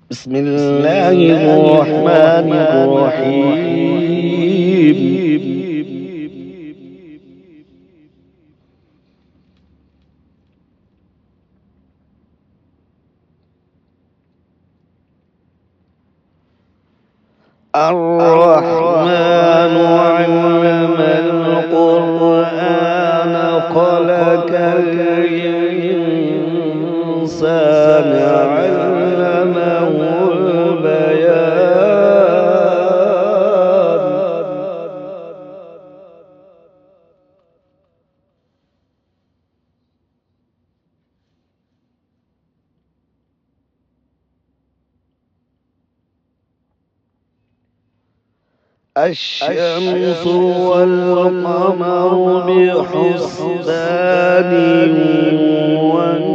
بسم الله الرحمن الرحيم. الرحمن علم القرآن خلق الإنسان علمه البيان. الشمس والقمر بحسبان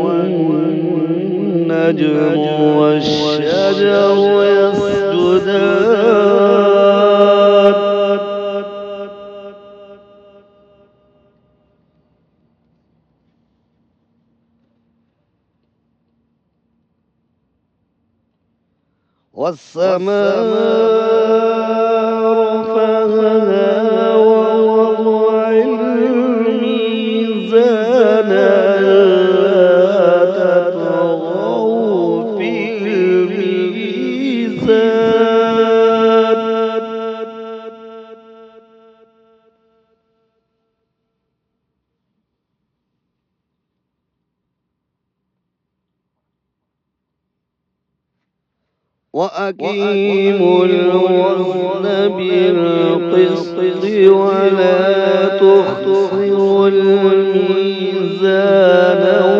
والنجم والشجر يسجدان والسماء رفعها ووضع الميزان ألا تطغوا في الميزان. وأقيموا الوزن بالقسط ولا تخسروا الميزان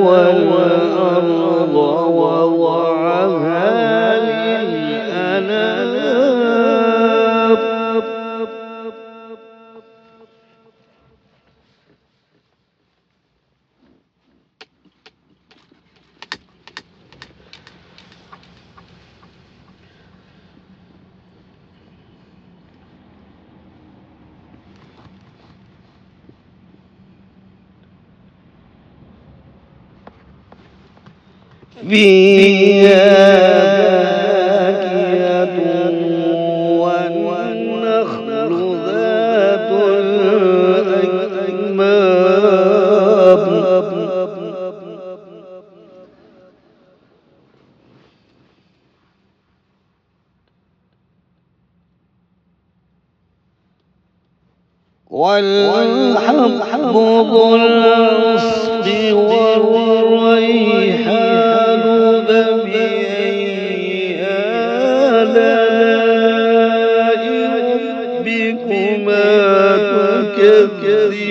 والأرض ووضعها للأنام. فيها فاكهة والنخل ذات الأكمام والحب ذو العصف والريحان فبأي آلاء ربكما تكذبان.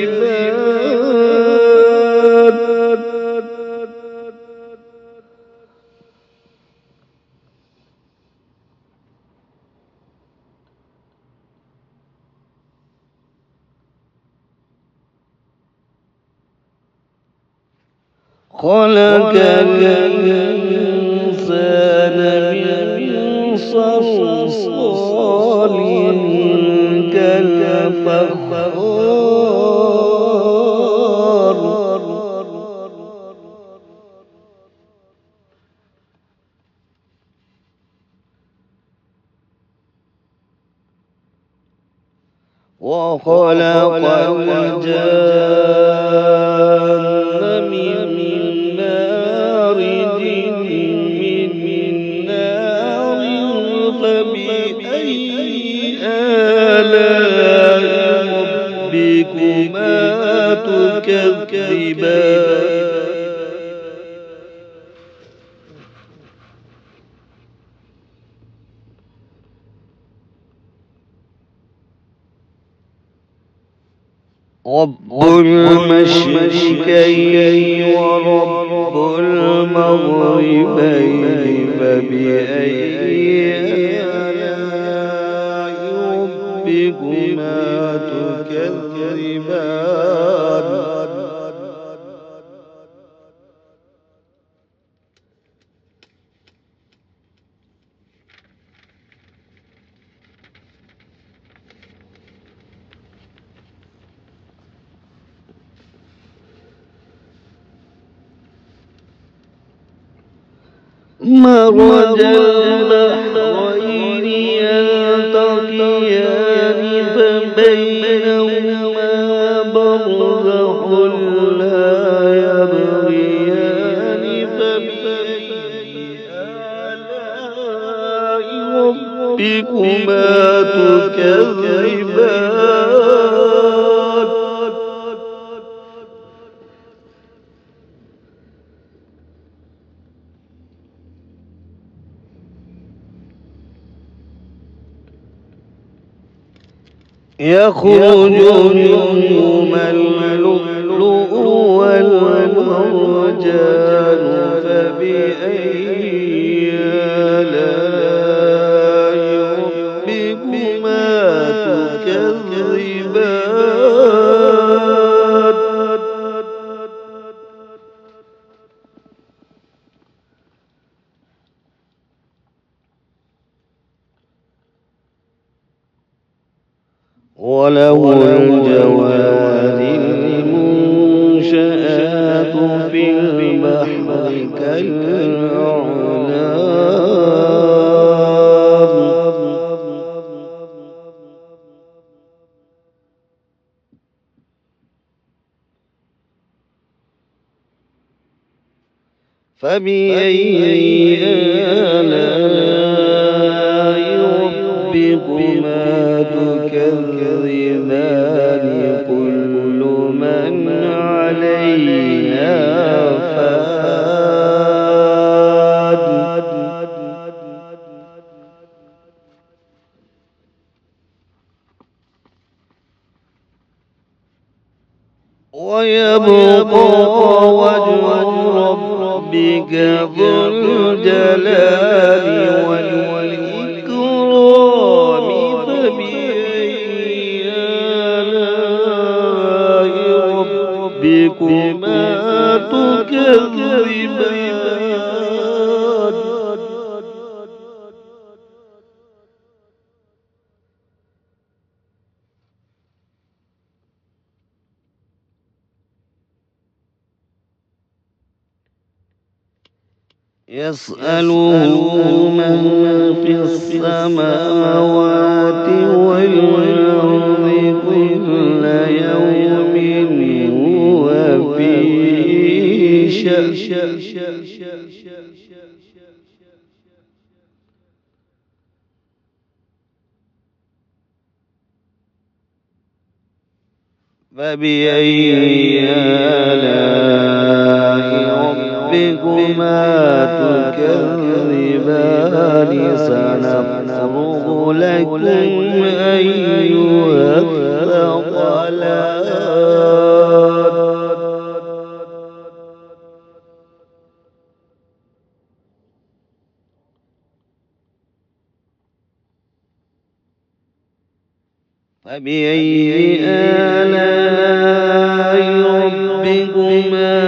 خلق الإنسان من صلصال كالفخار وخلق الجان من مارج من نار فبأي آلاء ربكما تكذبان. رب المشركين ورب المغربين فبأي آلاء ربكما تكذبان. مرج البحرين يلتقيان فبينهما برزخ لا يبغيان فبأي آلاء ربكما تكذبان يخرج منهما اللؤلؤ والمرجان فبأي آلاء ربكما تكذبان وله الجوار المنشآت في البحر كالأعلام فبأي آلاء ربكما تكذبان كل من عليها فان ويبقى وجه ربك ذو الجلال والإكرام فبأي آلاء ربكما تكذبان يسأله من في السماوات والأرض كل يوم هو في شأن فبأي آلاء ربكما تكذبان سنفرغ لكم أيها الثقلان فبأي آلاء ربكما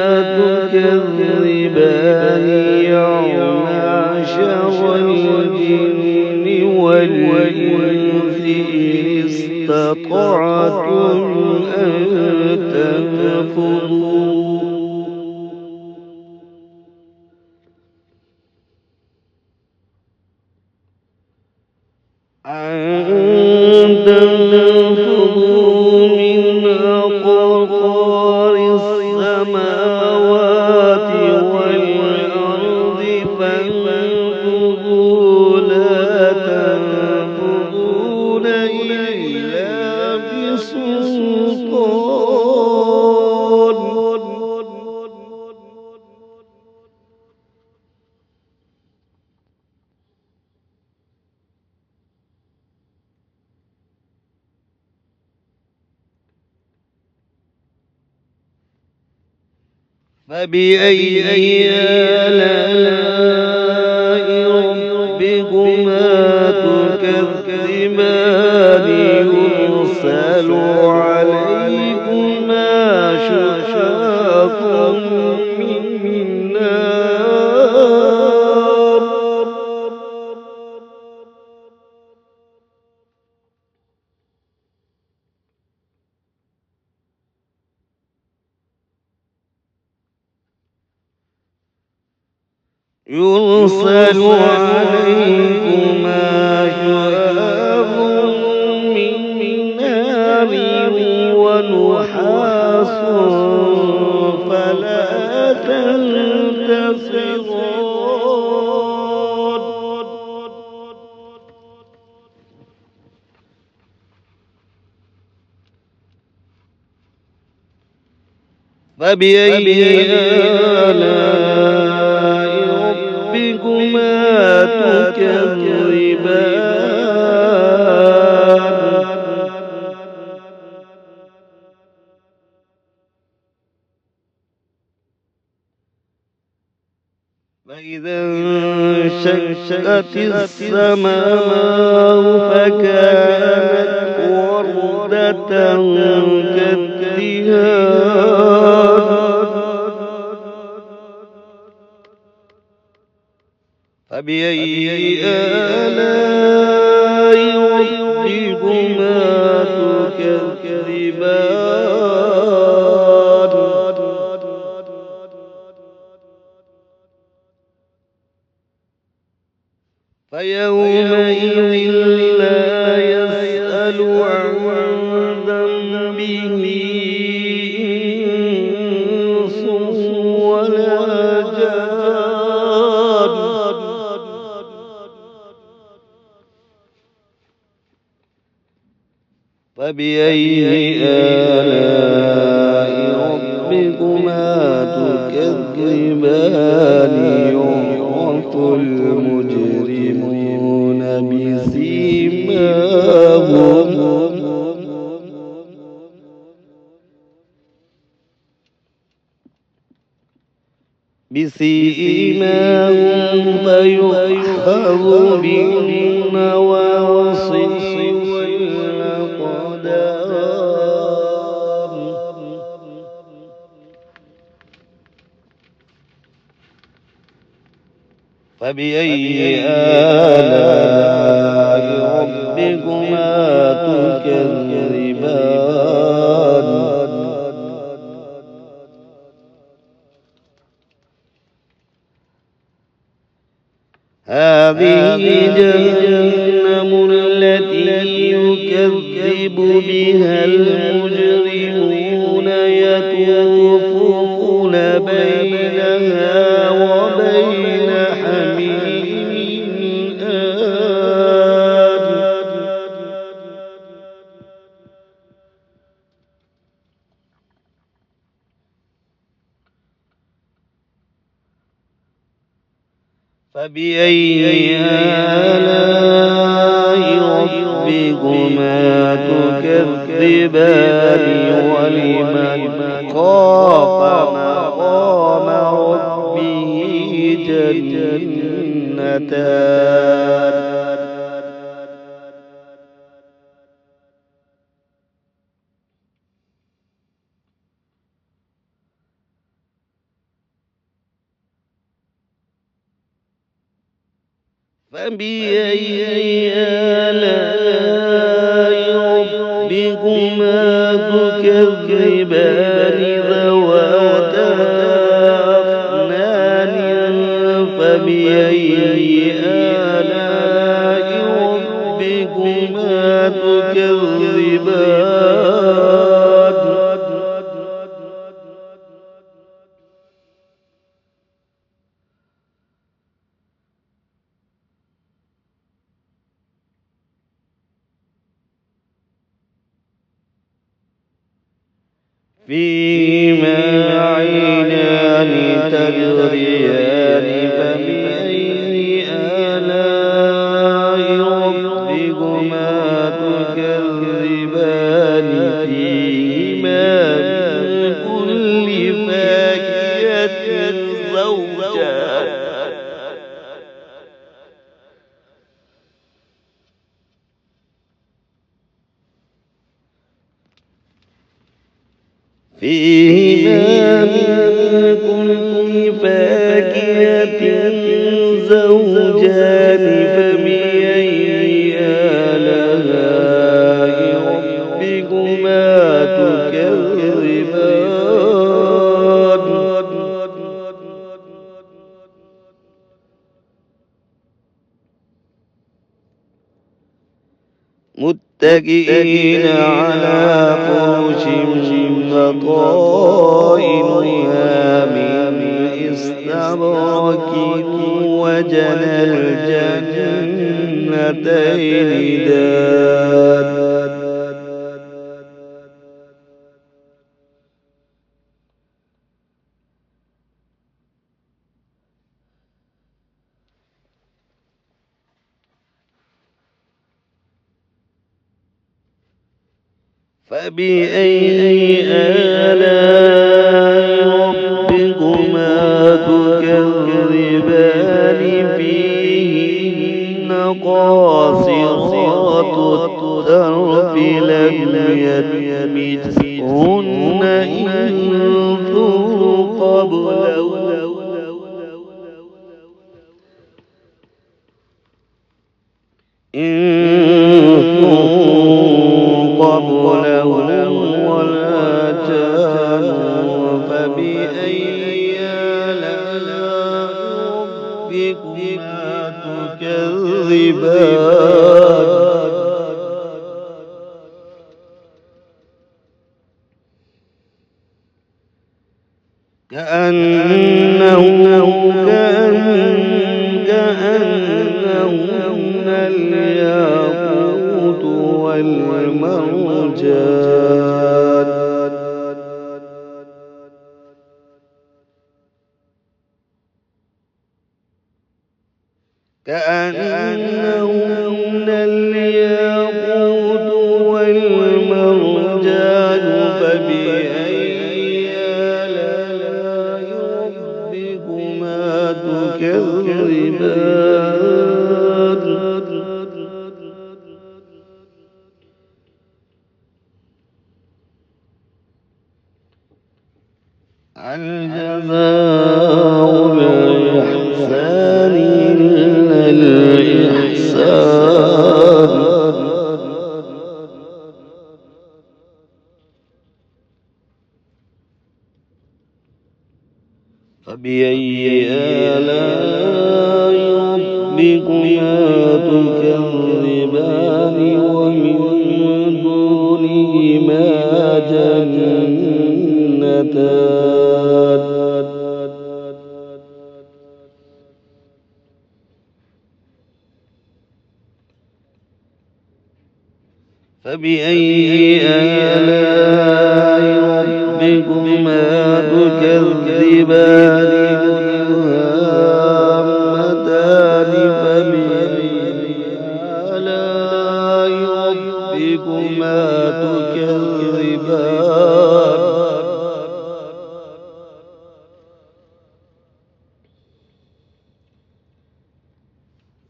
تكذبان يوم معشر الجن والإنس إن استطعتم أن تنفذوا من أقطار السماوات والأرض فانفذوا لا تنفذون إلا بسلطان فبأي آلاء ربكما تكذبان يرسل عليكما شواظ من نار يرسل عليكما شواظ من نار ونحاس فلا تنتصران فبأي آلاء ربكما تكذبان فإذا انشقت السماء فكانت وردة كالدهان فبأي آلاء ربكما تكذبان فيومئذ لا يسأل عن ذنبه إنس ولا جان فبأي آلاء ربكما تكذبان يعرف المجرمون بسيماهم فيؤخذ بالنواصي والأقدام فبأي آلاء ربكما تكذبان هذه جهنم التي يكذب بها المجرمون يطوفون بينها وبين حميم آن فبأي آلاء ربكما تكذبان ولمن خاف مقام ربه جنتان فبأي آلاء ربكما تكذبان ذواتا أفنان فبأي آلاء ربكما تكذبان فيهما عينان تجريان فبأي آلاء ربكما تكذبان فيهما من كل فاكهة زوجان فيهما من كل فاكهة زوجان فبأي آلاء ربكما تكذبان متكئين على فرش بطائنها من استبرق وجنى الجنتين دان فبأي آلاء ربكما تكذبان فيهن قاصرات الطرف لم يطمثهن إنس قبلهم ولا جانوا فبأي آلاء ربكما تكذبان كأنهن الياقوت والمرجان فبأي آلاء ربكما تكذبان هل جزاء الإحسان إلا الإحسان فبأي آلاء ربكما تكذبان ومن دونهما جنتان فبأي آلاء ربكما تكذبان مدهامتان فبأي آلاء ربكما تكذبان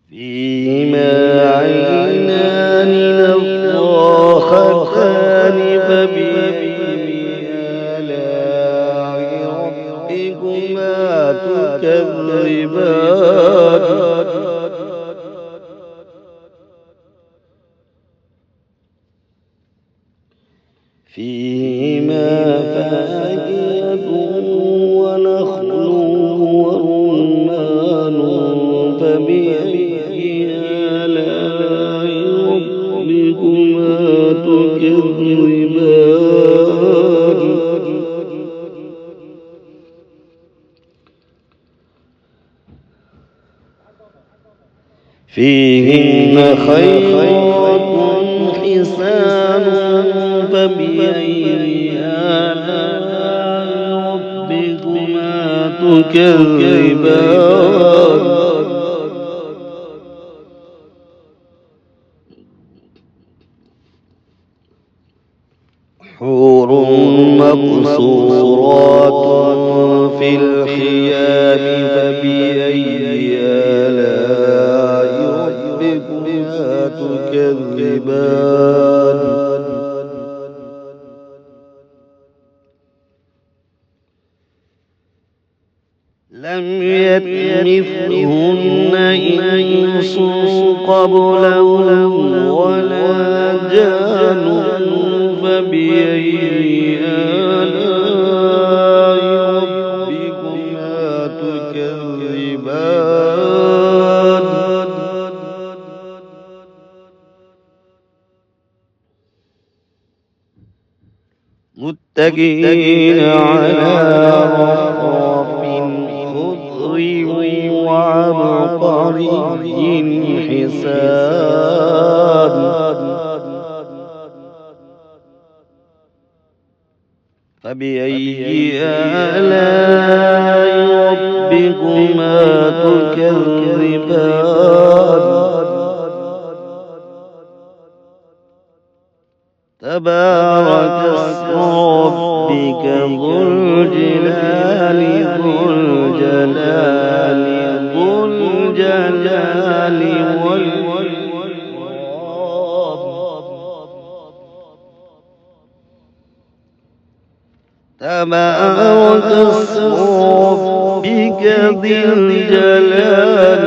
فيهما عينان نضاختان فبأي آلاء ربكما تكذبان فيهما فاكهة ونخل ورمان فبأي آلاء ربكما تكذبان فيهن خيرات حسان فبأي آلاء ربكما تكذبان حور مقصورات في الخيام فبأي آلاء ربكما تكذبان لم يطمثهن إنس قبلهم ولا جان فبأي آلاء ربكما تكذبان متكئين على رفرف خضر وعبقري حسان فبأي آلاء ربكما تكذبان تبارك اسم ربك ذو الجلال والإكرام تبارك اسم ربك ذي الجلال